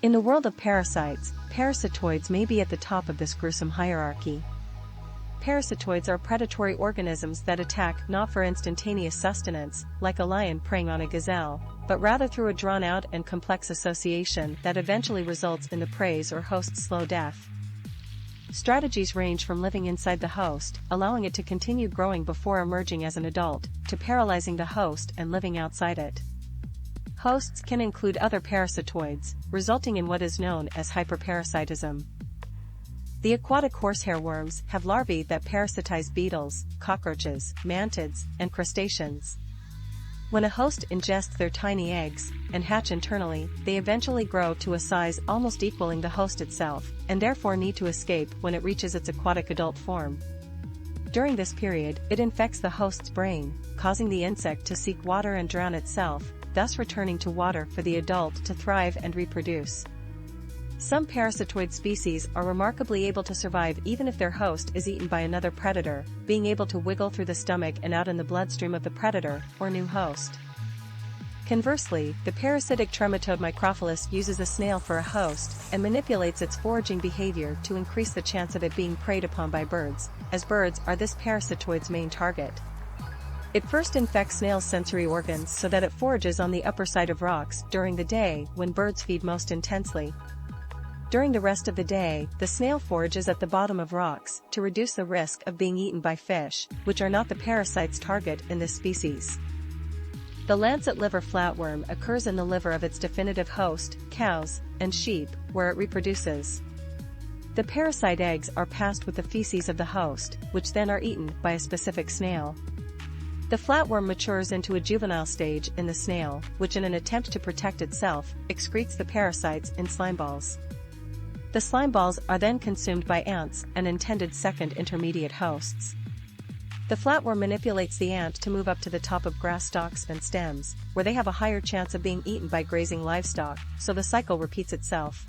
In the world of parasites, parasitoids may be at the top of this gruesome hierarchy. Parasitoids are predatory organisms that attack not for instantaneous sustenance, like a lion preying on a gazelle, but rather through a drawn-out and complex association that eventually results in the prey's or host's slow death. Strategies range from living inside the host, allowing it to continue growing before emerging as an adult, to paralyzing the host and living outside it. Hosts can include other parasitoids, resulting in what is known as hyperparasitism. The aquatic horsehair worms have larvae that parasitize beetles, cockroaches, mantids, and crustaceans. When a host ingests their tiny eggs and hatch internally, they eventually grow to a size almost equaling the host itself, and therefore need to escape when it reaches its aquatic adult form. During this period, it infects the host's brain, causing the insect to seek water and drown itself, thus returning to water for the adult to thrive and reproduce. Some parasitoid species are remarkably able to survive even if their host is eaten by another predator, being able to wiggle through the stomach and out in the bloodstream of the predator or new host. Conversely, the parasitic trematode Microphilus uses a snail for a host and manipulates its foraging behavior to increase the chance of it being preyed upon by birds, as birds are this parasitoid's main target. It first infects snails' sensory organs so that it forages on the upper side of rocks during the day when birds feed most intensely. During the rest of the day, the snail forages at the bottom of rocks to reduce the risk of being eaten by fish, which are not the parasite's target in this species. The lancet liver flatworm occurs in the liver of its definitive host, cows, and sheep, where it reproduces. The parasite eggs are passed with the feces of the host, which then are eaten by a specific snail. The flatworm matures into a juvenile stage in the snail, which in an attempt to protect itself, excretes the parasites in slime balls. The slime balls are then consumed by ants and intended second intermediate hosts. The flatworm manipulates the ant to move up to the top of grass stalks and stems, where they have a higher chance of being eaten by grazing livestock, so the cycle repeats itself.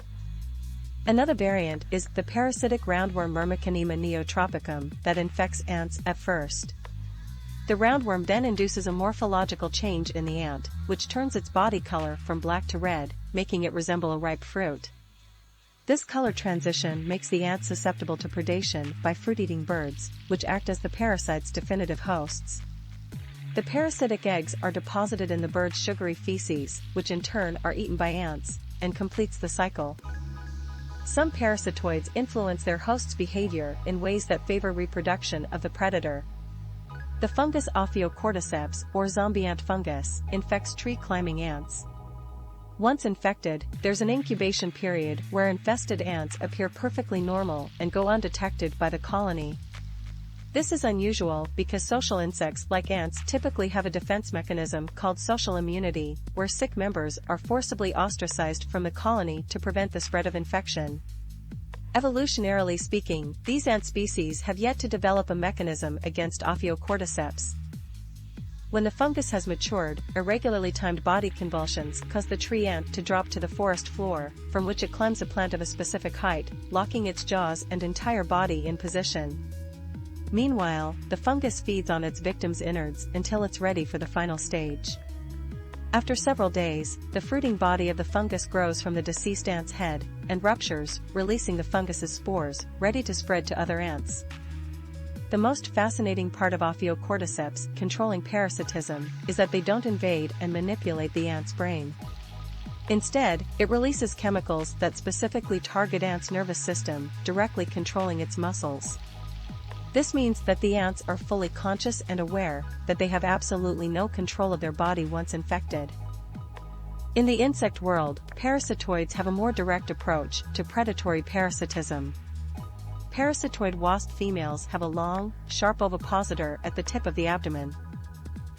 Another variant is the parasitic roundworm Myrmecanema neotropicum that infects ants at first. The roundworm then induces a morphological change in the ant, which turns its body color from black to red, making it resemble a ripe fruit. This color transition makes the ant susceptible to predation by fruit-eating birds, which act as the parasite's definitive hosts. The parasitic eggs are deposited in the bird's sugary feces, which in turn are eaten by ants, and completes the cycle. Some parasitoids influence their host's behavior in ways that favor reproduction of the predator. The fungus Ophiocordyceps, or zombie ant fungus, infects tree-climbing ants. Once infected, there's an incubation period where infested ants appear perfectly normal and go undetected by the colony. This is unusual because social insects like ants typically have a defense mechanism called social immunity, where sick members are forcibly ostracized from the colony to prevent the spread of infection. Evolutionarily speaking, these ant species have yet to develop a mechanism against Ophiocordyceps. When the fungus has matured, irregularly timed body convulsions cause the tree ant to drop to the forest floor, from which it climbs a plant of a specific height, locking its jaws and entire body in position. Meanwhile, the fungus feeds on its victim's innards until it's ready for the final stage. After several days, the fruiting body of the fungus grows from the deceased ant's head and ruptures, releasing the fungus's spores, ready to spread to other ants. The most fascinating part of Ophiocordyceps controlling parasitism is that they don't invade and manipulate the ant's brain. Instead, it releases chemicals that specifically target ants' nervous system, directly controlling its muscles. This means that the ants are fully conscious and aware that they have absolutely no control of their body once infected. In the insect world, parasitoids have a more direct approach to predatory parasitism. Parasitoid wasp females have a long, sharp ovipositor at the tip of the abdomen.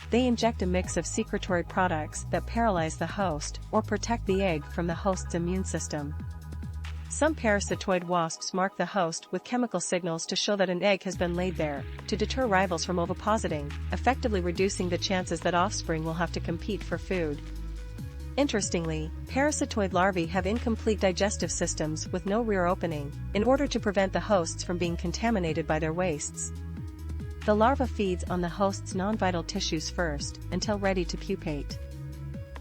They inject a mix of secretory products that paralyze the host or protect the egg from the host's immune system. Some parasitoid wasps mark the host with chemical signals to show that an egg has been laid there, to deter rivals from ovipositing, effectively reducing the chances that offspring will have to compete for food. Interestingly, parasitoid larvae have incomplete digestive systems with no rear opening, in order to prevent the hosts from being contaminated by their wastes. The larva feeds on the host's non-vital tissues first, until ready to pupate.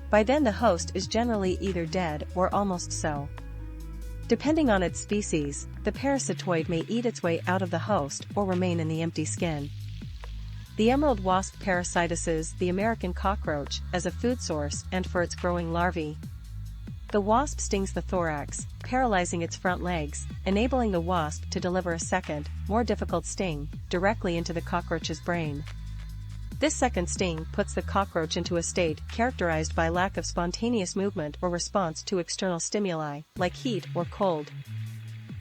By then the host is generally either dead or almost so. Depending on its species, the parasitoid may eat its way out of the host or remain in the empty skin. The emerald wasp parasitizes the American cockroach as a food source and for its growing larvae. The wasp stings the thorax, paralyzing its front legs, enabling the wasp to deliver a second, more difficult sting, directly into the cockroach's brain. This second sting puts the cockroach into a state characterized by lack of spontaneous movement or response to external stimuli, like heat or cold.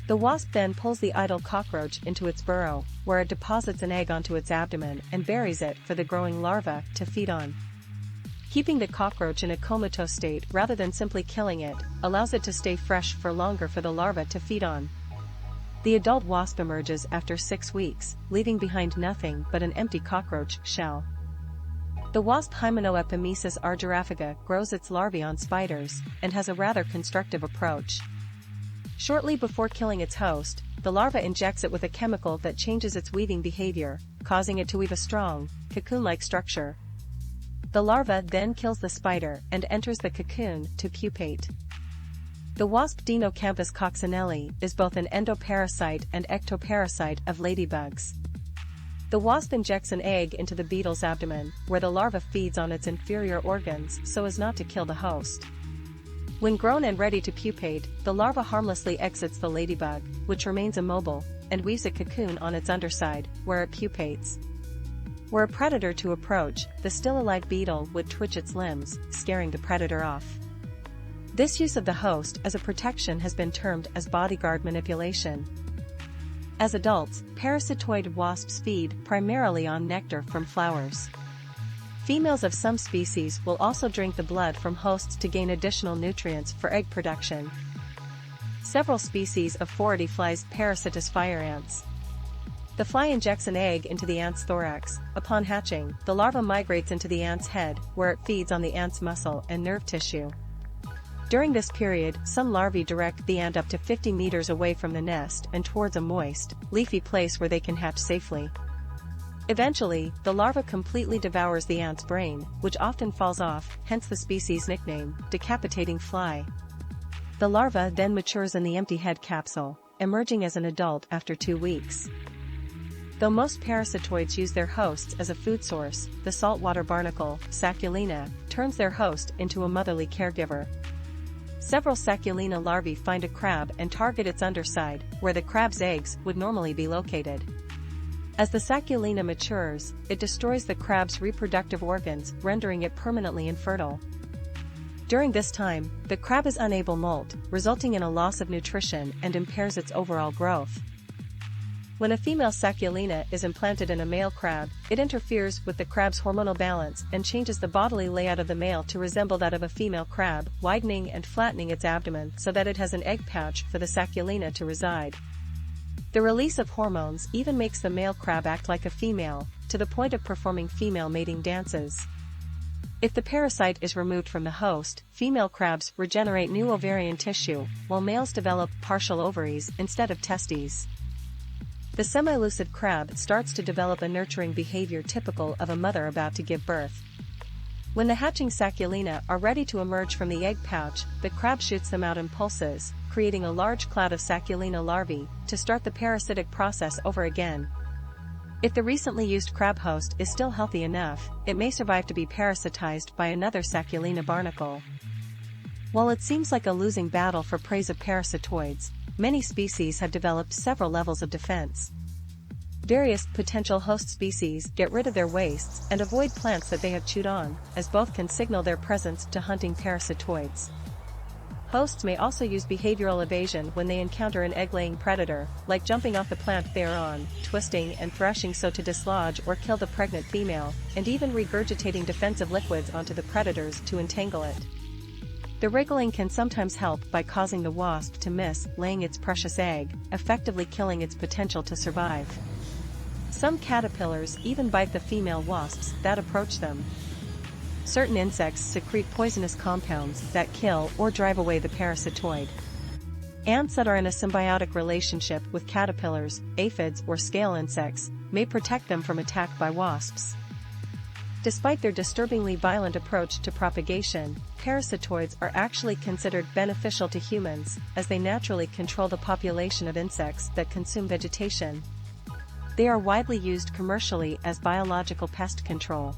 The wasp then pulls the idle cockroach into its burrow, where it deposits an egg onto its abdomen and buries it for the growing larva to feed on. Keeping the cockroach in a comatose state rather than simply killing it, allows it to stay fresh for longer for the larva to feed on. The adult wasp emerges after 6 weeks, leaving behind nothing but an empty cockroach shell. The wasp Hymenopemisis argyraphica grows its larvae on spiders, and has a rather constructive approach. Shortly before killing its host, the larva injects it with a chemical that changes its weaving behavior, causing it to weave a strong, cocoon-like structure. The larva then kills the spider and enters the cocoon to pupate. The wasp Dinocampus coccinelli is both an endoparasite and ectoparasite of ladybugs. The wasp injects an egg into the beetle's abdomen, where the larva feeds on its inferior organs so as not to kill the host. When grown and ready to pupate, the larva harmlessly exits the ladybug, which remains immobile, and weaves a cocoon on its underside, where it pupates. Were a predator to approach, the still alive beetle would twitch its limbs, scaring the predator off. This use of the host as a protection has been termed as bodyguard manipulation. As adults, parasitoid wasps feed primarily on nectar from flowers. Females of some species will also drink the blood from hosts to gain additional nutrients for egg production. Several species of fority flies parasitize fire ants. The fly injects an egg into the ant's thorax. Upon hatching, the larva migrates into the ant's head, where it feeds on the ant's muscle and nerve tissue. During this period, some larvae direct the ant up to 50 meters away from the nest and towards a moist, leafy place where they can hatch safely. Eventually, the larva completely devours the ant's brain, which often falls off, hence the species nickname, decapitating fly. The larva then matures in the empty head capsule, emerging as an adult after 2 weeks. Though most parasitoids use their hosts as a food source, the saltwater barnacle, Sacculina, turns their host into a motherly caregiver. Several Sacculina larvae find a crab and target its underside, where the crab's eggs would normally be located. As the Sacculina matures, it destroys the crab's reproductive organs, rendering it permanently infertile. During this time, the crab is unable to molt, resulting in a loss of nutrition and impairs its overall growth. When a female Sacculina is implanted in a male crab, it interferes with the crab's hormonal balance and changes the bodily layout of the male to resemble that of a female crab, widening and flattening its abdomen so that it has an egg pouch for the Sacculina to reside. The release of hormones even makes the male crab act like a female, to the point of performing female mating dances. If the parasite is removed from the host, female crabs regenerate new ovarian tissue, while males develop partial ovaries instead of testes. The semilucid crab starts to develop a nurturing behavior typical of a mother about to give birth. When the hatching Sacculina are ready to emerge from the egg pouch, the crab shoots them out in pulses, creating a large cloud of Sacculina larvae, to start the parasitic process over again. If the recently used crab host is still healthy enough, it may survive to be parasitized by another Sacculina barnacle. While it seems like a losing battle for prey of parasitoids, many species have developed several levels of defense. Various potential host species get rid of their wastes and avoid plants that they have chewed on, as both can signal their presence to hunting parasitoids. Hosts may also use behavioral evasion when they encounter an egg-laying predator, like jumping off the plant they are on, twisting and thrashing so to dislodge or kill the pregnant female, and even regurgitating defensive liquids onto the predators to entangle it. The wriggling can sometimes help by causing the wasp to miss laying its precious egg, effectively killing its potential to survive. Some caterpillars even bite the female wasps that approach them. Certain insects secrete poisonous compounds that kill or drive away the parasitoid. Ants that are in a symbiotic relationship with caterpillars, aphids or scale insects, may protect them from attack by wasps. Despite their disturbingly violent approach to propagation, parasitoids are actually considered beneficial to humans, as they naturally control the population of insects that consume vegetation. They are widely used commercially as biological pest control.